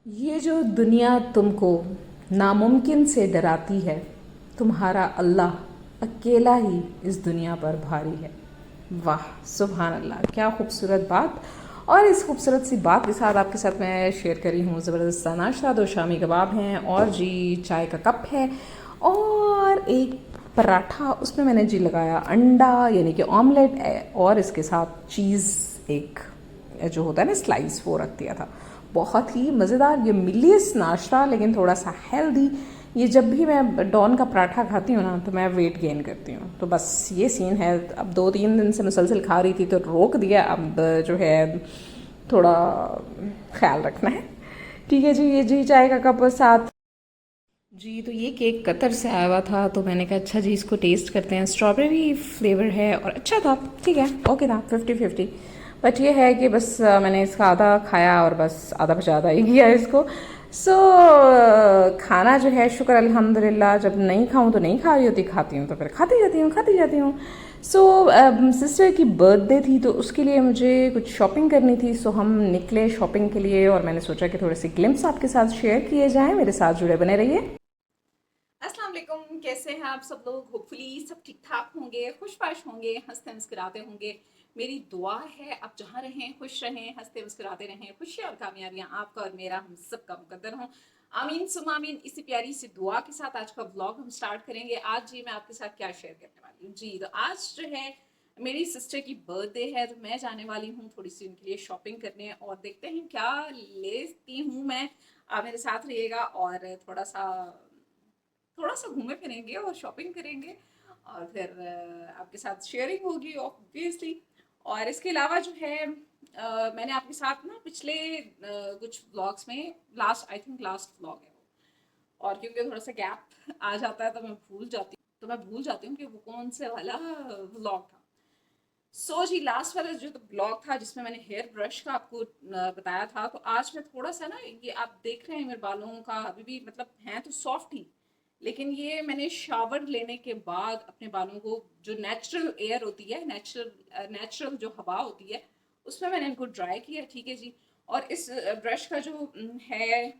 ये जो दुनिया तुमको नामुमकिन से डराती है, तुम्हारा अल्लाह अकेला ही इस दुनिया पर भारी है। वाह सुभान अल्लाह, क्या खूबसूरत बात। और इस खूबसूरत सी बात के साथ आपके साथ मैं शेयर करी हूँ ज़बरदस्त सा नाश्ता। 2 शामी कबाब हैं और जी चाय का कप है और एक पराठा, उसमें मैंने जी लगाया अंडा यानी कि ऑमलेट और इसके साथ चीज़ एक जो होता है ना स्लाइस, वो रख दिया था। बहुत ही मज़ेदार ये मिलियस नाश्ता, लेकिन थोड़ा सा हेल्दी। ये जब भी मैं डॉन का पराठा खाती हूँ ना तो मैं वेट गेन करती हूँ। तो बस ये सीन है। अब 2-3 दिन से मुसलसल खा रही थी तो रोक दिया। अब जो है थोड़ा ख्याल रखना है। ठीक है जी। ये जी चाय का कप साथ जी। तो ये केक कतर से आया हुआ था तो मैंने कहा अच्छा जी इसको टेस्ट करते हैं। स्ट्रॉबेरी फ्लेवर है और अच्छा था, ठीक है, ओके था, 50-50। बट ये है कि बस मैंने इसका आधा खाया और बस आधा बचा आधा ही किया इसको। सो खाना जो है शुक्र अल्हम्दुलिल्लाह, जब नहीं खाऊं तो नहीं खा रही होती, खाती हूँ तो फिर खाती जाती हूँ। सो सिस्टर की बर्थडे थी तो उसके लिए मुझे कुछ शॉपिंग करनी थी। सो हम निकले शॉपिंग के लिए और मैंने सोचा कि थोड़े से ग्लिम्स आपके साथ शेयर किए जाएं। मेरे साथ जुड़े बने रहिए। अस्सलाम वालेकुम, कैसे हैं आप सब लोग। होपफुली सब ठीक ठाक होंगे, खुशबाश होंगे, हंसते मुस्कुराते होंगे। मेरी दुआ है आप जहाँ रहें खुश रहें, हंसते मुस्कुराते रहें। खुशियाँ और कामयाबियाँ आपका और मेरा हम सबका मुकद्दर हों। आमीन सुम आमीन। इसी प्यारी सी दुआ के साथ आज का व्लॉग हम स्टार्ट करेंगे। आज जी मैं आपके साथ क्या शेयर करने वाली हूँ जी, तो आज जो है मेरी सिस्टर की बर्थडे है तो मैं जाने वाली हूँ थोड़ी सी उनके लिए शॉपिंग करने और देखते हैं क्या लेती हूँ मैं। आप मेरे साथ रहिएगा और थोड़ा सा घूमे फिरेंगे और शॉपिंग करेंगे और फिर आपके साथ शेयरिंग होगी ऑब्वियसली। और इसके अलावा जो है मैंने आपके साथ ना पिछले कुछ व्लॉग्स में, last I think last vlog है वो, और क्योंकि थोड़ा सा गैप आ जाता है तो मैं भूल जाती हूँ कि वो कौन से वाला व्लॉग था। जी लास्ट वाला जो तो ब्लॉग था जिसमें मैंने हेयर ब्रश का आपको बताया था, तो आज मैं थोड़ा सा ना, ये आप देख रहे हैं मेरे बालों का अभी भी मतलब हैं तो सॉफ्ट ही, लेकिन ये मैंने शावर लेने के बाद अपने बालों को, जो नेचुरल एयर होती है, नेचुरल जो हवा होती है, उसमें मैंने इनको ड्राई किया। ठीक है जी। और इस ब्रश का जो है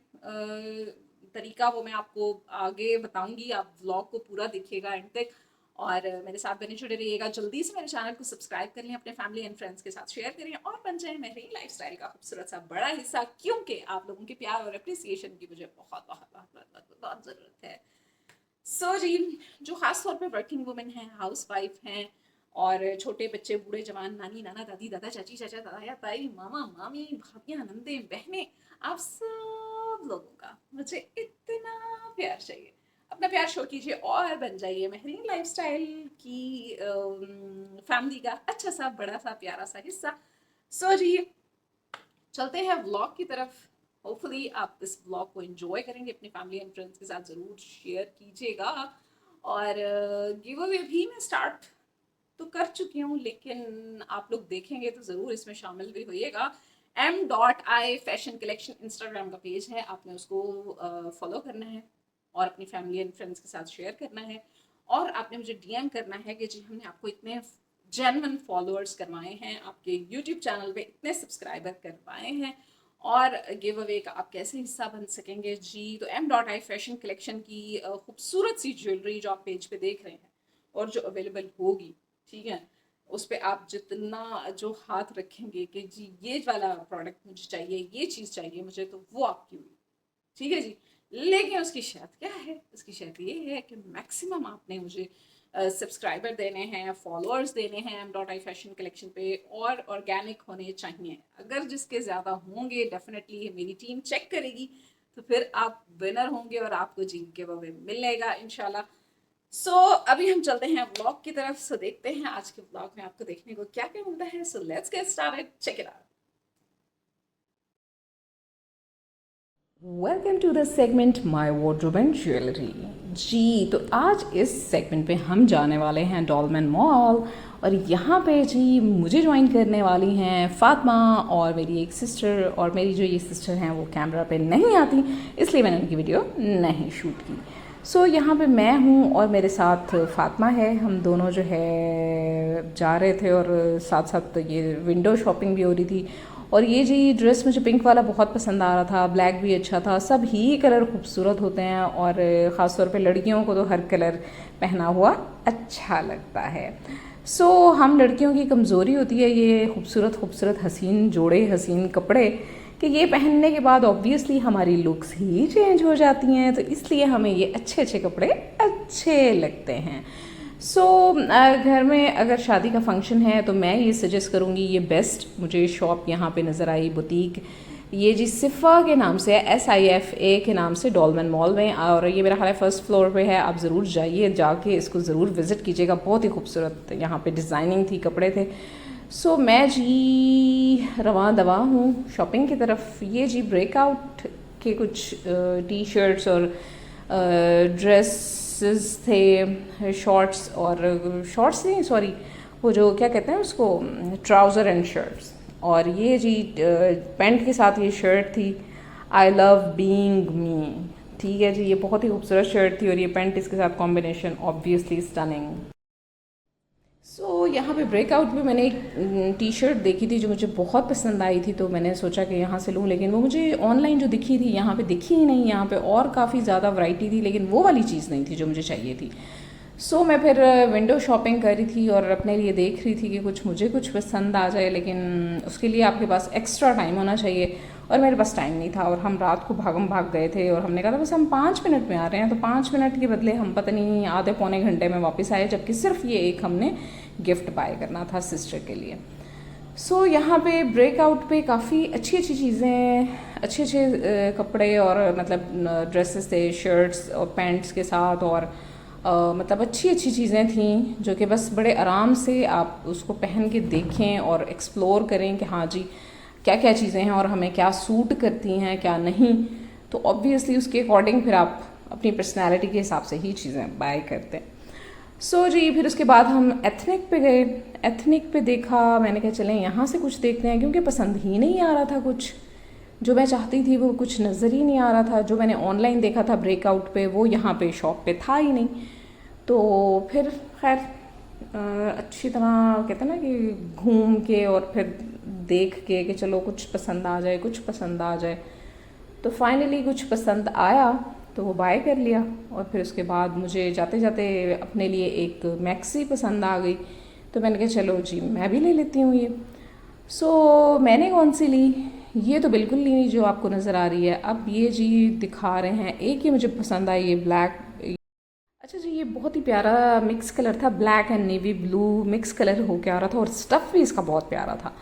तरीका वो मैं आपको आगे बताऊंगी। आप व्लॉग को पूरा देखिएगा एंड तक और मेरे साथ बने जुड़े रहिएगा। जल्दी से मेरे चैनल को सब्सक्राइब कर लें, अपने फैमिली एंड फ्रेंड्स के साथ शेयर करें और बन जाए मेरी लाइफस्टाइल का खूबसूरत सा बड़ा हिस्सा, क्योंकि आप लोगों के प्यार और अप्रिसिएशन की मुझे बहुत बहुत बहुत बहुत बहुत, बहुत ज़रूरत है। जी, जो खास तौर पे वर्किंग वुमेन हैं, हाउस वाइफ हैं और छोटे बच्चे, बूढ़े जवान, नानी नाना, दादी दादा, चाची चाचा, ताया ताई, मामा मामी, भाभियां, नंदे बहनें, आप सब लोगों का मुझे इतना प्यार चाहिए। अपना प्यार शो कीजिए और बन जाइए महरीन लाइफस्टाइल की फैमिली का अच्छा सा बड़ा सा प्यारा सा हिस्सा। जी चलते हैं व्लॉग की तरफ। होपफुली आप इस व्लॉग को एंजॉय करेंगे, अपनी फैमिली एंड फ्रेंड्स के साथ ज़रूर शेयर कीजिएगा। और गिव अवे भी मैं स्टार्ट तो कर चुकी हूँ, लेकिन आप लोग देखेंगे तो ज़रूर इसमें शामिल भी होइएगा। M.I फैशन कलेक्शन इंस्टाग्राम का पेज है, आपने उसको फॉलो करना है और अपनी फैमिली एंड फ्रेंड्स के साथ शेयर करना है। और आपने मुझे डीएम करना है कि जी हमने आपको इतने जेन्युइन फॉलोअर्स करवाए हैं, आपके यूट्यूब चैनल पे इतने सब्सक्राइबर करवाए हैं और गिव अवे का आप कैसे हिस्सा बन सकेंगे जी। तो M.I फैशन कलेक्शन की खूबसूरत सी ज्वेलरी जो आप पेज पे देख रहे हैं और जो अवेलेबल होगी, ठीक है, उस पर आप जितना जो हाथ रखेंगे कि जी ये वाला प्रोडक्ट मुझे चाहिए, ये चीज़ चाहिए मुझे, तो वो आपकी हुई। ठीक है जी। लेकिन उसकी शर्त क्या है? उसकी शर्त ये है कि मैक्सिमम आपने मुझे सब्सक्राइबर देने हैं, फॉलोअर्स देने हैं M.I फैशन कलेक्शन पे और ऑर्गेनिक होने चाहिए। अगर जिसके ज़्यादा होंगे डेफिनेटली मेरी टीम चेक करेगी, तो फिर आप विनर होंगे और आपको जी गिव अवे मिलेगा इंशाल्लाह। अभी हम चलते हैं व्लॉग की तरफ। देखते हैं आज के व्लॉग में आपको देखने को क्या क्या मिलता है। Let's get started, check it out. Welcome to the segment my wardrobe and jewellery. जी तो आज इस सेगमेंट पे हम जाने वाले हैं डॉलमेन मॉल और यहाँ पे जी मुझे ज्वाइन करने वाली हैं फ़ातिमा और मेरी एक सिस्टर। और मेरी जो ये सिस्टर हैं वो कैमरा पे नहीं आती, इसलिए मैंने उनकी वीडियो नहीं शूट की। यहाँ पे मैं हूँ और मेरे साथ फ़ातिमा है। हम दोनों जो है जा रहे थे और साथ साथ ये विंडो शॉपिंग भी हो रही थी। और ये जी ड्रेस मुझे पिंक वाला बहुत पसंद आ रहा था, ब्लैक भी अच्छा था, सब ही कलर खूबसूरत होते हैं और ख़ास तौर पे लड़कियों को तो हर कलर पहना हुआ अच्छा लगता है। हम लड़कियों की कमज़ोरी होती है ये खूबसूरत खूबसूरत हसीन जोड़े, हसीन कपड़े, कि ये पहनने के बाद ऑब्वियसली हमारी लुक्स ही चेंज हो जाती हैं, तो इसलिए हमें ये अच्छे अच्छे कपड़े अच्छे लगते हैं। घर में अगर शादी का फंक्शन है तो मैं ये सजेस्ट करूँगी, ये बेस्ट मुझे शॉप यहाँ पे नज़र आई, बुटीक, ये जी सिफ़ा के नाम से है, SIFA के नाम से, डॉलमेन मॉल में, और ये मेरा ख्याल है फर्स्ट फ्लोर पे है। आप ज़रूर जाइए, जाके इसको ज़रूर विज़िट कीजिएगा, बहुत ही खूबसूरत यहाँ पे डिज़ाइनिंग थी, कपड़े थे। मैं जी रवां दवा हूँ शॉपिंग की तरफ। ये जी ब्रेकआउट के कुछ टी शर्ट्स और ड्रेसेस थे, शॉर्ट्स, और शॉर्ट्स नहीं सॉरी, वो जो क्या कहते हैं उसको, ट्राउज़र एंड शर्ट्स। और ये जी पैंट के साथ ये शर्ट थी, आई लव बीइंग मी, ठीक है जी, ये बहुत ही खूबसूरत शर्ट थी और ये पैंट इसके साथ कॉम्बिनेशन ऑब्वियसली स्टनिंग। यहाँ पे ब्रेकआउट में मैंने एक टी शर्ट देखी थी जो मुझे बहुत पसंद आई थी, तो मैंने सोचा कि यहाँ से लूँ, लेकिन वो मुझे ऑनलाइन जो दिखी थी यहाँ पे दिखी ही नहीं। यहाँ पे और काफ़ी ज़्यादा वैरायटी थी, लेकिन वो वाली चीज़ नहीं थी जो मुझे चाहिए थी। मैं फिर विंडो शॉपिंग कर रही थी और अपने लिए देख रही थी कि कुछ पसंद आ जाए, लेकिन उसके लिए आपके पास एक्स्ट्रा टाइम होना चाहिए, और मेरे पास टाइम नहीं था। और हम रात को भागम भाग गए थे और हमने कहा था बस हम 5 मिनट में आ रहे हैं, तो 5 मिनट के बदले हम पता नहीं आधे पौने घंटे में वापस आए, जबकि सिर्फ ये एक हमने गिफ्ट बाय करना था सिस्टर के लिए। यहाँ पे ब्रेकआउट पे काफ़ी अच्छी अच्छी चीज़ें, अच्छे अच्छे कपड़े और मतलब ड्रेसेस थे, शर्ट्स और पैंट्स के साथ, और मतलब अच्छी अच्छी चीज़ें थीं जो कि बस बड़े आराम से आप उसको पहन के देखें और एक्सप्लोर करें कि हाँ जी क्या क्या चीज़ें हैं और हमें क्या सूट करती हैं क्या नहीं। तो ऑब्वियसली उसके अकॉर्डिंग फिर आप अपनी पर्सनैलिटी के हिसाब से ही चीज़ें बाय करते हैं। जी फिर उसके बाद हम एथनिक पे गए। एथनिक पे देखा, मैंने कहा चलें यहाँ से कुछ देखते हैं, क्योंकि पसंद ही नहीं आ रहा था, कुछ जो मैं चाहती थी वो कुछ नज़र ही नहीं आ रहा था। जो मैंने ऑनलाइन देखा था ब्रेकआउट पे वो यहाँ पे शॉप पे था ही नहीं। तो फिर खैर अच्छी तरह कहते हैं ना कि घूम के और फिर देख के कि चलो कुछ पसंद आ जाए, कुछ पसंद आ जाए, तो फाइनली कुछ पसंद आया तो वो बाय कर लिया। और फिर उसके बाद मुझे जाते जाते अपने लिए एक मैक्सी पसंद आ गई, तो मैंने कहा चलो जी मैं भी ले लेती हूँ ये। मैंने कौन सी ली, ये तो बिल्कुल नहीं जो आपको नज़र आ रही है। अब ये जी दिखा रहे हैं, एक ये मुझे पसंद आई, ये ब्लैक, अच्छा जी ये बहुत ही प्यारा मिक्स कलर था, black and navy blue mix colour हो के आ रहा था, और स्टफ़ भी इसका बहुत प्यारा था।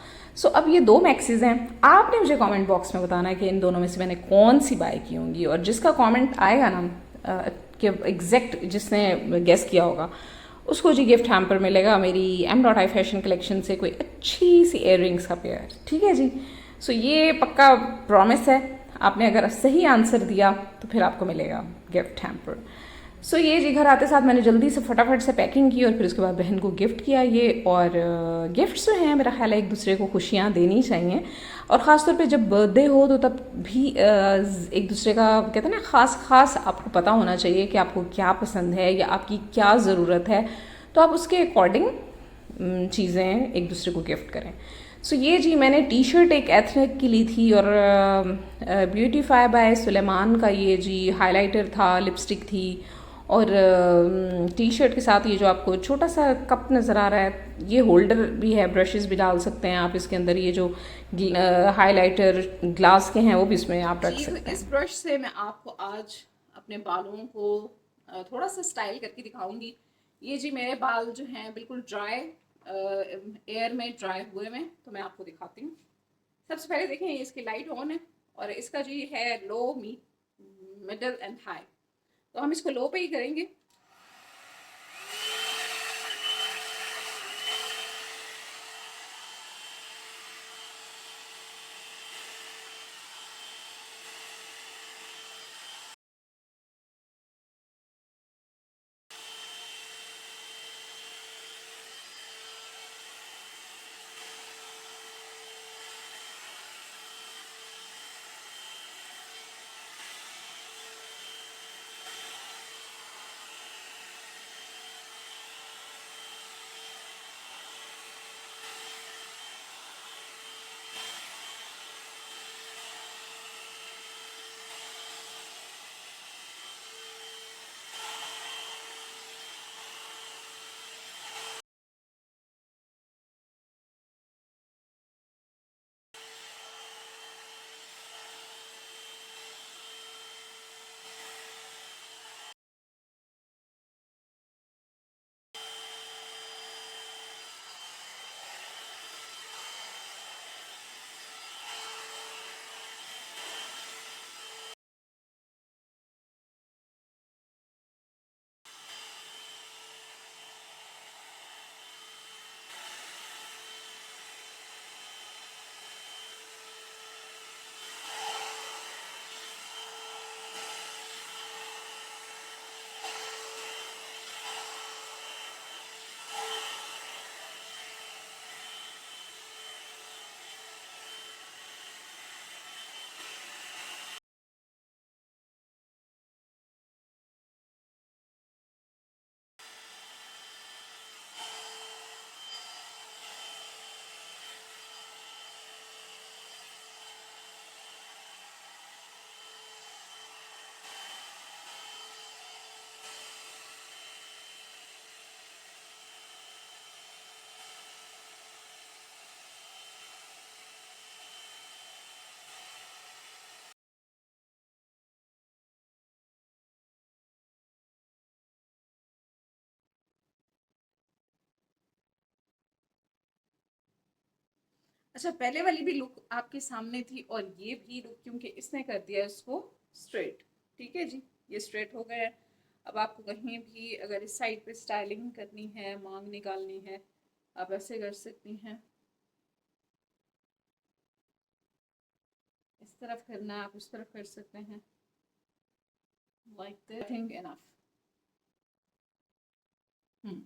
अब ये 2 मैक्सीज़ हैं। आपने मुझे कमेंट बॉक्स में बताना है कि इन दोनों में से मैंने कौन सी बाय की होंगी, और जिसका कमेंट आएगा ना कि एग्जैक्ट जिसने गेस किया होगा उसको जी गिफ्ट हैम्पर मिलेगा मेरी M.I फैशन कलेक्शन से कोई अच्छी सी इयररिंग्स का पेयर, ठीक है जी। ये पक्का प्रॉमिस है, आपने अगर सही आंसर दिया तो फिर आपको मिलेगा गिफ्ट हैम्पर। ये जी घर आते साथ मैंने जल्दी से फटाफट से पैकिंग की और फिर उसके बाद बहन को गिफ्ट किया ये। और गिफ्ट्स जो हैं मेरा ख्याल है एक दूसरे को खुशियाँ देनी चाहिए, और ख़ास तौर पे जब बर्थडे हो तो तब भी एक दूसरे का कहते हैं ना ख़ास आपको पता होना चाहिए कि आपको क्या पसंद है या आपकी क्या ज़रूरत है, तो आप उसके अकॉर्डिंग चीज़ें एक दूसरे को गिफ्ट करें। ये जी मैंने टी शर्ट एक एथनिक की ली थी, और ब्यूटीफाई बाय सुलेमान का ये जी हाइलाइटर था, लिपस्टिक थी, और टी शर्ट के साथ ये जो आपको छोटा सा कप नज़र आ रहा है, ये होल्डर भी है, ब्रशेस भी डाल सकते हैं आप इसके अंदर, ये जो हाइलाइटर ग्लास के हैं वो भी इसमें आप रख सकते हैं। इस ब्रश से मैं आपको आज अपने बालों को थोड़ा सा स्टाइल करके दिखाऊंगी। ये जी मेरे बाल जो हैं बिल्कुल ड्राई, एयर में ड्राई हुए में, तो मैं आपको दिखाती हूँ। सबसे पहले देखें इसकी लाइट ऑन है, और इसका जी है लो, मिडल एंड हाई, तो हम इसको लो पे ही करेंगे। अच्छा, पहले वाली भी लुक आपके सामने थी और ये भी लुक क्योंकि इसने कर दिया इसको स्ट्रेट। ठीक है जी, ये स्ट्रेट हो गया है। अब आपको कहीं भी अगर इस साइड पे स्टाइलिंग करनी है, मांग निकालनी है, आप ऐसे कर सकती हैं। इस तरफ करना है, आप उस तरफ कर सकते हैं। Like this, I think enough. Hmm.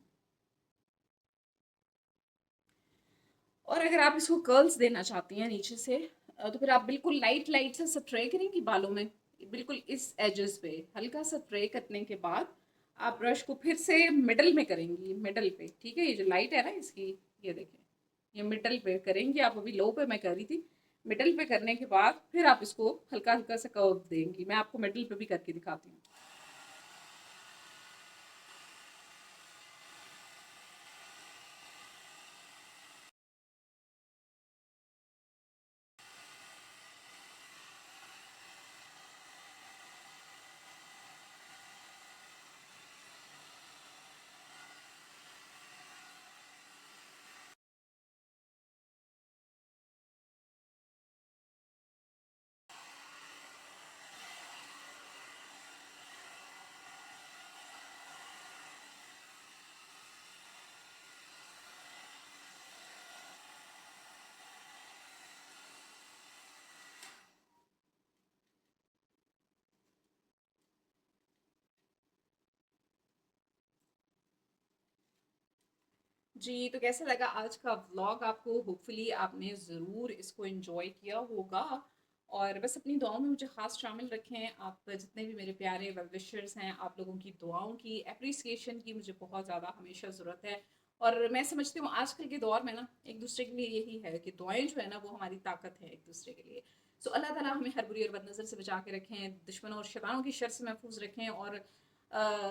और अगर आप इसको कर्ल्स देना चाहती हैं नीचे से, तो फिर आप बिल्कुल लाइट लाइट सा स्प्रे करेंगी बालों में, बिल्कुल इस एजेस पे हल्का सा स्प्रे करने के बाद आप ब्रश को फिर से मिडल में करेंगी, मिडल पे। ठीक है, ये जो लाइट है ना इसकी, ये देखें, ये मिडल पे करेंगी आप। अभी लो पे मैं कर रही थी, मिडल पे करने के बाद फिर आप इसको हल्का हल्का सा कर्व देंगी। मैं आपको मिडल पे भी करके दिखाती हूँ। जी, तो कैसा लगा आज का व्लॉग आपको? होपफुली आपने ज़रूर इसको एंजॉय किया होगा। और बस अपनी दुआओं में मुझे ख़ास शामिल रखें। आप जितने भी मेरे प्यारे वेल विशर्स हैं, आप लोगों की दुआओं की, एप्रिसिएशन की मुझे बहुत ज़्यादा हमेशा ज़रूरत है। और मैं समझती हूँ आजकल के दौर में ना, एक दूसरे के लिए यही है कि दुआएं जो है ना, वो हमारी ताकत है एक दूसरे के लिए। सो अल्लाह ताला हमें हर बुरी और बदनज़र से बचा के रखें, दुश्मनों और शैतानों की शर से महफूज रखें, और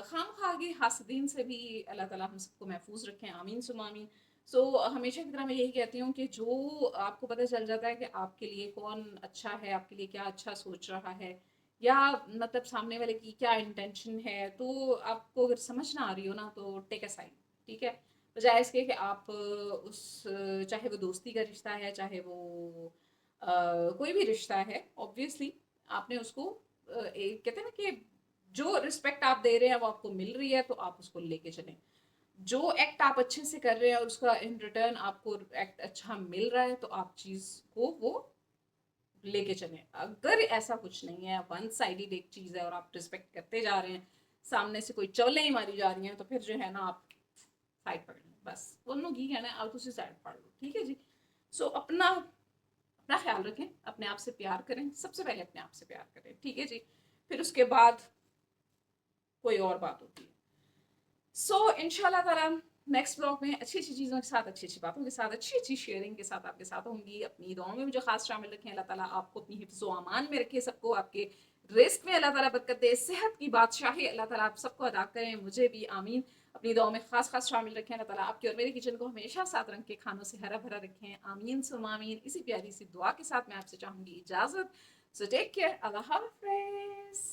खामखागे हासदीन से भी अल्लाह ताला हम सबको महफूज रखें। आमीन सुम आमीन। सो हमेशा की तरह मैं यही कहती हूँ कि जो आपको पता चल जाता है कि आपके लिए कौन अच्छा है, आपके लिए क्या अच्छा सोच रहा है, या मतलब सामने वाले की क्या इंटेंशन है, तो आपको अगर समझ ना आ रही हो ना, तो टेक अ साइड। ठीक है, बजाय इसके कि आप उस, चाहे वो दोस्ती का रिश्ता है, चाहे वो कोई भी रिश्ता है, ऑब्वियसली आपने उसको एक कहते हैं ना कि जो रिस्पेक्ट आप दे रहे हैं वो आपको मिल रही है, तो आप उसको लेके चलें। जो एक्ट आप अच्छे से कर रहे हैं और उसका इन रिटर्न आपको एक्ट अच्छा मिल रहा है, तो आप चीज़ को वो लेके चलें। अगर ऐसा कुछ नहीं है, वन साइडेड एक चीज़ है और आप रिस्पेक्ट करते जा रहे हैं, सामने से कोई चौले ही मारी जा रही हैं, तो फिर जो है ना, आप साइड पकड़ लें। बस दोनों की है ना, आप उसी साइड पकड़ लो। ठीक है जी। सो अपना अपना ख्याल रखें, अपने आप से प्यार करें, सबसे पहले अपने आप से प्यार करें। ठीक है जी, फिर उसके बाद कोई और बात होती है। सो इंशाल्लाह ताला नेक्स्ट ब्लॉग में अच्छी अच्छी चीज़ों के साथ, अच्छी अच्छी बातों के साथ, अच्छी अच्छी शेयरिंग के साथ आपके साथ होंगी। अपनी दुआओं में मुझे खास शामिल रखें। अल्लाह ताला आपको अपनी हिफ्ज़ व अमान में रखे, सबको आपके रिस्क में अल्लाह ताला बरकत दे, सेहत की बादशाही अल्लाह ताला आप सबको अदा करें, मुझे भी आमीन। अपनी दुआओं में खास खास शामिल रखें। अल्लाह ताला आपके और मेरे किचन को हमेशा 7 रंग के खानों से हरा भरा रखें, आमीन सुम आमीन। इसी प्यारी सी दुआ के साथ मैं आपसे चाहूँगी इजाज़त। सो टेक केयर, अल्लाह हाफ़िज़।